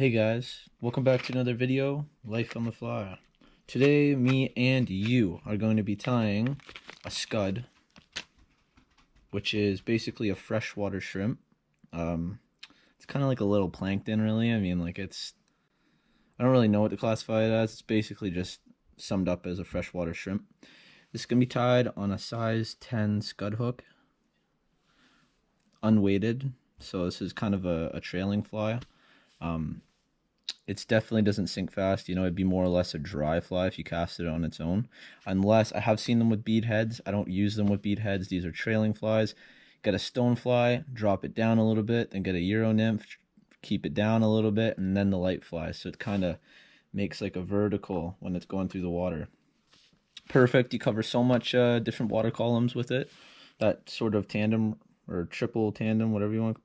Hey guys, welcome back to another video, Life on the Fly. Today, me and you are going to be tying a scud, which is basically a freshwater shrimp. It's kind of like a little plankton, really. I mean, I don't really know what to classify it as. It's basically just summed up as a freshwater shrimp. This is going to be tied on a size 10 scud hook, unweighted. So this is kind of a trailing fly. It definitely doesn't sink fast. You know, it'd be more or less a dry fly if you cast it on its own. Unless, I have seen them with bead heads. I don't use them with bead heads. These are trailing flies. Get a stone fly, drop it down a little bit, then get a Euro nymph, keep it down a little bit, and then the light fly. So it kind of makes like a vertical when it's going through the water. Perfect. You cover so much different water columns with it. That sort of tandem or triple tandem, whatever you want,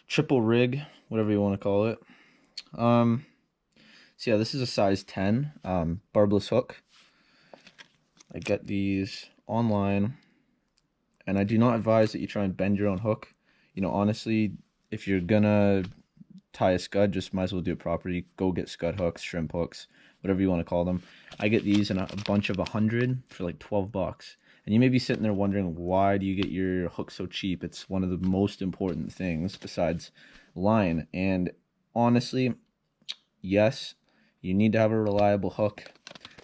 triple rig, whatever you want to call it. So yeah, this is a size 10 barbless hook. I get these online, and I do not advise that you try and bend your own hook. You know, honestly, if you're gonna tie a scud, just might as well do it properly. Go get scud hooks, shrimp hooks, whatever you want to call them. I get these in a bunch of 100 for like 12 bucks. And you may be sitting there wondering, why do you get your hook so cheap? It's one of the most important things besides line. And honestly, yes, you need to have a reliable hook.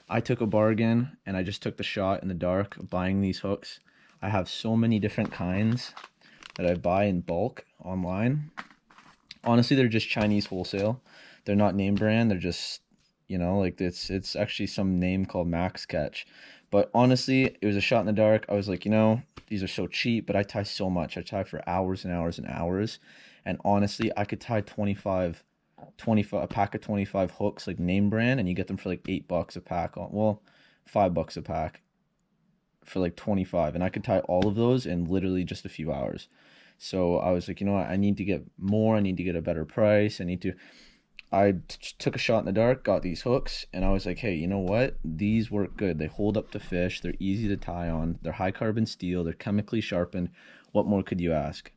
I took a bargain and I just took the shot in the dark of buying these hooks. I have so many different kinds that I buy in bulk online. Honestly, they're just Chinese wholesale. They're not name brand. They're just, you know, like it's actually some name called Max Catch. But honestly, it was a shot in the dark. I was like, you know, these are so cheap, but I tie so much. I tie for hours and hours and hours. And honestly, I could tie 25 a pack of 25 hooks, like name brand, and you get them for like $8 a pack. Well, $5 a pack for like 25, and I could tie all of those in literally just a few hours. So I was like, you know what, I need to get more. I need to get a better price. I took a shot in the dark, got these hooks, and I was like, hey, you know what? These work good. They hold up to fish. They're easy to tie on. They're high carbon steel. They're chemically sharpened. What more could you ask?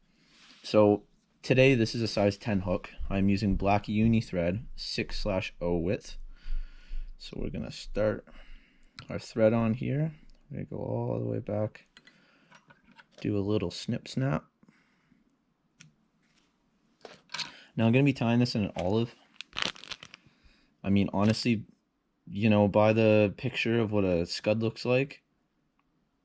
So today, this is a size 10 hook. I'm using black uni thread, 6/0 width. So we're gonna start our thread on here. We're gonna go all the way back. Do a little snip snap. Now I'm gonna be tying this in an olive. I mean, honestly, you know, by the picture of what a scud looks like,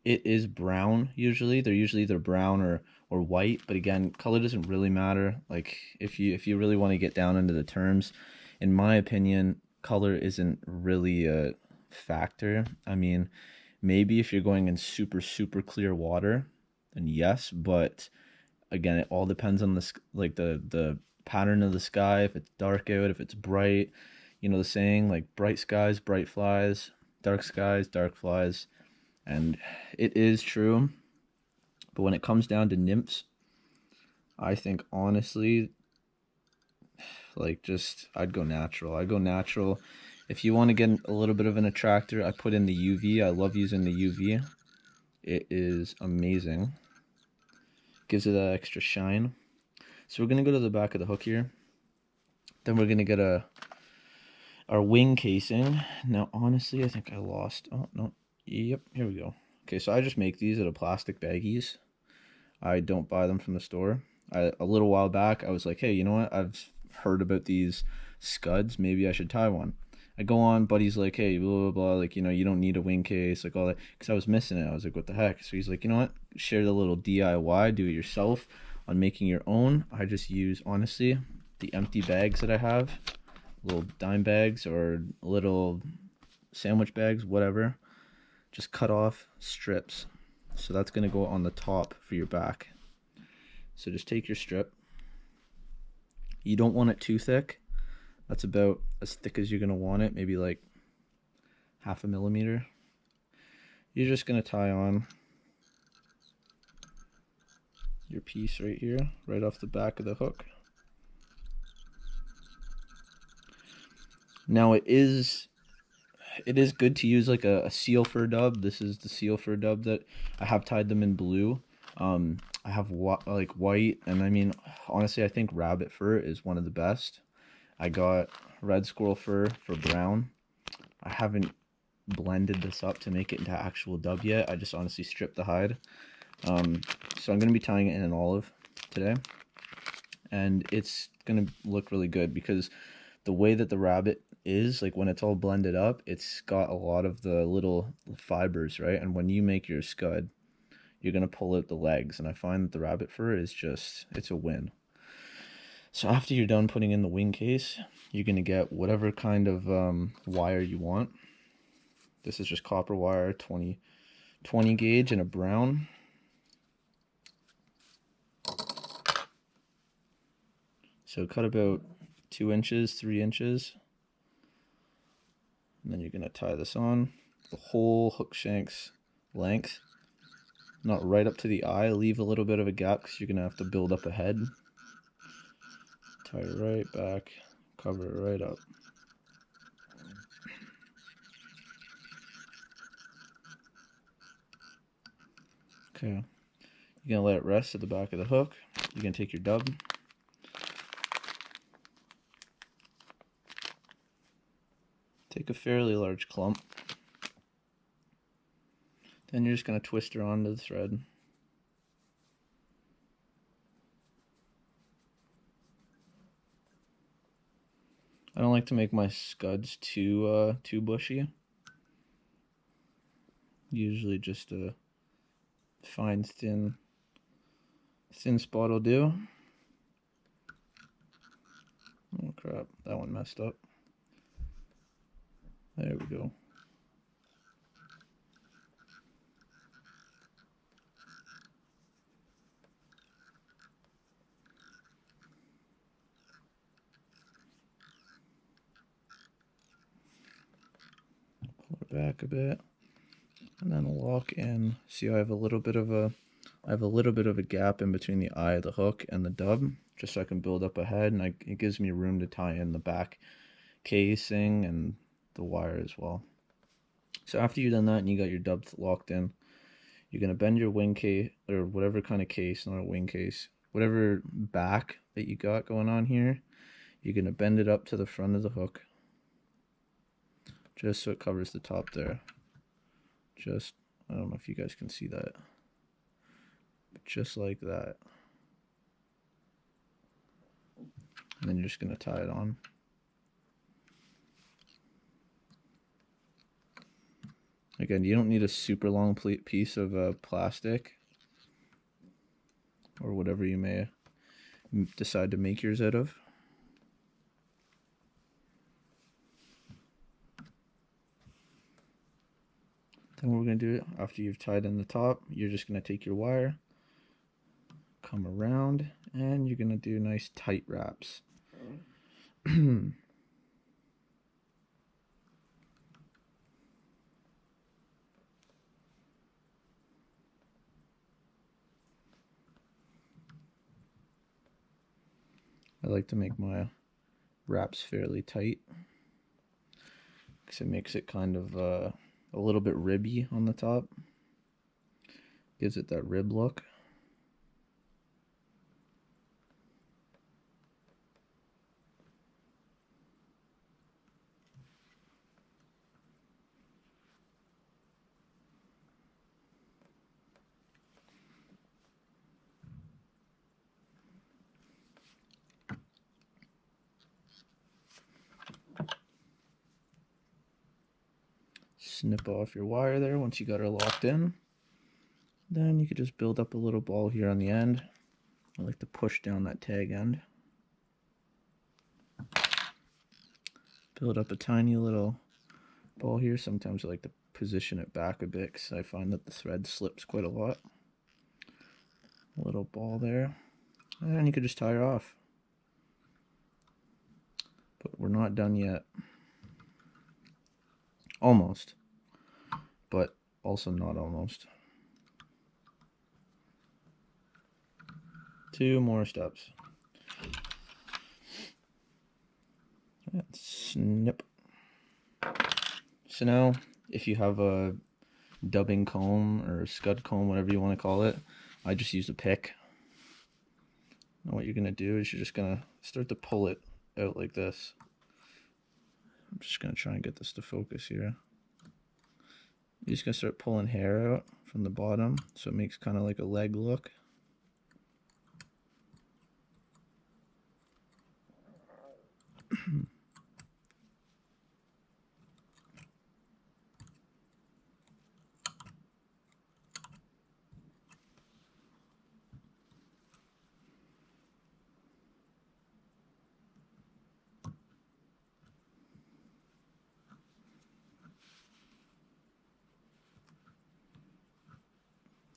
it is brown usually. They're usually either brown or white, but again, color doesn't really matter. Like if you really want to get down into the terms, in my opinion, color isn't really a factor. I mean, maybe if you're going in super clear water, then yes, but again, it all depends on the pattern of the sky. If it's dark out, if it's bright, you know the saying, like bright skies, bright flies, dark skies, dark flies. And it is true, but when it comes down to nymphs, I think honestly, like I'd go natural. I'd go natural. If you want to get a little bit of an attractor, I put in the UV. I love using the UV. It is amazing. Gives it that extra shine. So we're gonna go to the back of the hook here. Then we're gonna get our wing casing. Now honestly, I think I lost. Oh no. Yep, here we go. Okay, so I just make these out of plastic baggies. I don't buy them from the store. A little while back, I was like, hey, you know what? I've heard about these scuds. Maybe I should tie one. I go on, buddy's like, hey, blah, blah, blah. Like, you know, you don't need a wing case, like all that. Because I was missing it. I was like, what the heck? So he's like, you know what? Share the little DIY, do it yourself on making your own. I just use, honestly, the empty bags that I have. Little dime bags or little sandwich bags, whatever. Just cut off strips. So that's going to go on the top for your back. So just take your strip. You don't want it too thick. That's about as thick as you're going to want it, maybe like 0.5 millimeter. You're just going to tie on your piece right here, right off the back of the hook. Now it is good to use like a seal fur dub. This is the seal fur dub that I have tied them in blue. I have like white, and I mean, honestly, I think rabbit fur is one of the best. I got red squirrel fur for brown. I haven't blended this up to make it into actual dub yet. I just honestly stripped the hide. So I'm going to be tying it in an olive today. And it's going to look really good because the way that the rabbit is, like when it's all blended up, it's got a lot of the little fibers, right? And when you make your scud, you're going to pull out the legs. And I find that the rabbit fur is just, it's a win. So after you're done putting in the wing case, you're going to get whatever kind of wire you want. This is just copper wire, 20 gauge in a brown. So cut about 2 inches, 3 inches. And then you're going to tie this on the whole hook shank's length. Not right up to the eye. Leave a little bit of a gap because you're going to have to build up a head. Tie it right back. Cover it right up. Okay. You're going to let it rest at the back of the hook. You're going to take your dub. Take a fairly large clump. Then you're just going to twist her onto the thread. I don't like to make my scuds too bushy. Usually just a fine thin spot will do. Oh crap, that one messed up. There we go. Pull it back a bit, and then lock in. See, I have a little bit of a gap in between the eye of the hook and the dub, just so I can build up a head, and it gives me room to tie in the back casing and the wire as well. So after you've done that and you got your dub locked in, you're going to bend your wing case, or whatever kind of case, not a wing case, whatever back that you got going on here, you're going to bend it up to the front of the hook, just so it covers the top there. Just, I don't know if you guys can see that, but just like that. And then you're just going to tie it on. Again, you don't need a super long piece of plastic or whatever you may decide to make yours out of. Then what we're going to do, after you've tied in the top, you're just going to take your wire, come around, and you're going to do nice tight wraps. I like to make my wraps fairly tight because it makes it kind of a little bit ribby on the top. Gives it that rib look. Snip off your wire there once you got her locked in. Then you could just build up a little ball here on the end. I like to push down that tag end. Build up a tiny little ball here. Sometimes I like to position it back a bit because I find that the thread slips quite a lot. A little ball there. And you could just tie her off. But we're not done yet. Almost. But also not almost. 2 more steps. And snip. So now, if you have a dubbing comb or scud comb, whatever you want to call it, I just use a pick. And what you're going to do is you're just going to start to pull it out like this. I'm just gonna try and get this to focus here. You're just gonna start pulling hair out from the bottom so it makes kind of like a leg look.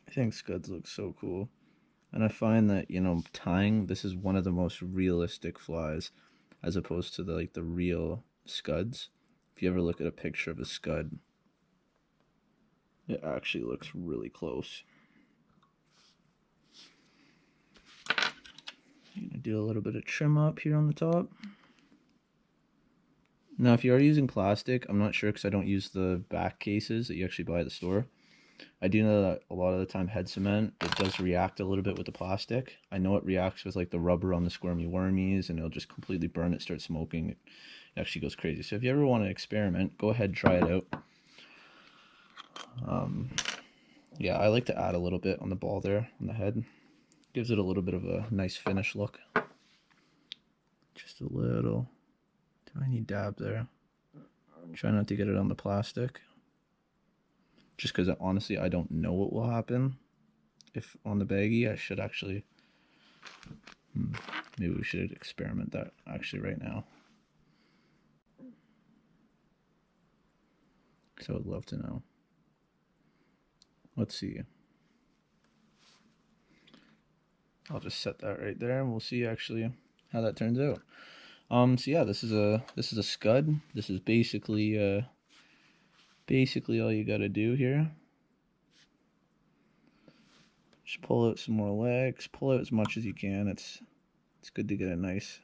I think Scuds look so cool. And I find that, you know, tying, this is one of the most realistic flies as opposed to the real Scuds. If you ever look at a picture of a Scud, it actually looks really close. I'm gonna do a little bit of trim up here on the top. Now, if you are using plastic, I'm not sure because I don't use the back cases that you actually buy at the store. I do know that a lot of the time head cement, it does react a little bit with the plastic. I know it reacts with like the rubber on the squirmy wormies and it'll just completely burn it, start smoking. It actually goes crazy. So if you ever want to experiment, go ahead, try it out. Yeah, I like to add a little bit on the ball there, on the head. Gives it a little bit of a nice finish look. Just a little tiny dab there. Try not to get it on the plastic. Just because honestly, I don't know what will happen if on the baggie. I should actually, maybe we should experiment that actually right now. So I would love to know. Let's see. I'll just set that right there and we'll see actually how that turns out. So yeah, this is a Scud. This is basically all you gotta do here. Just pull out some more legs, pull out as much as you can. It's good to get a nice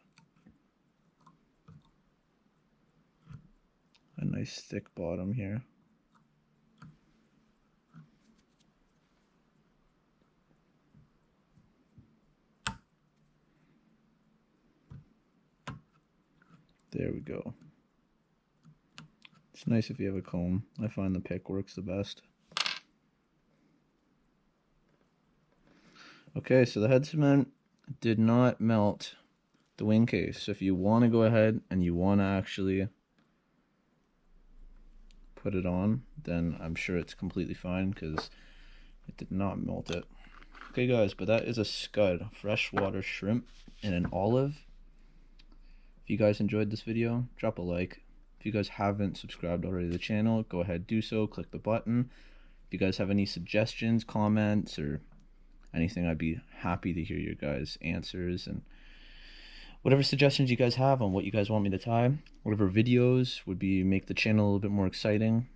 thick bottom here. There we go. It's nice if you have a comb. I find the pick works the best. Okay, so the head cement did not melt the wing case. So if you want to go ahead and you want to actually put it on, then I'm sure it's completely fine because it did not melt it. Okay guys, but that is a Scud, freshwater shrimp in an olive. If you guys enjoyed this video, drop a like. If you guys haven't subscribed already to the channel, go ahead, do so, click the button. If you guys have any suggestions, comments, or anything, I'd be happy to hear your guys' answers and whatever suggestions you guys have on what you guys want me to tie, whatever videos would be make the channel a little bit more exciting.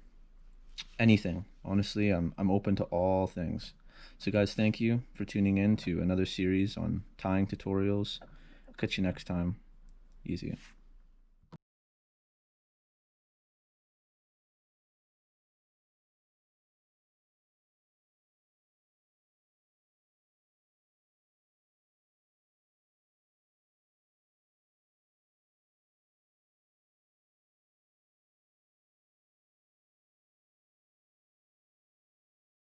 Anything. Honestly, I'm open to all things. So guys, thank you for tuning in to another series on tying tutorials. I'll catch you next time. Easy.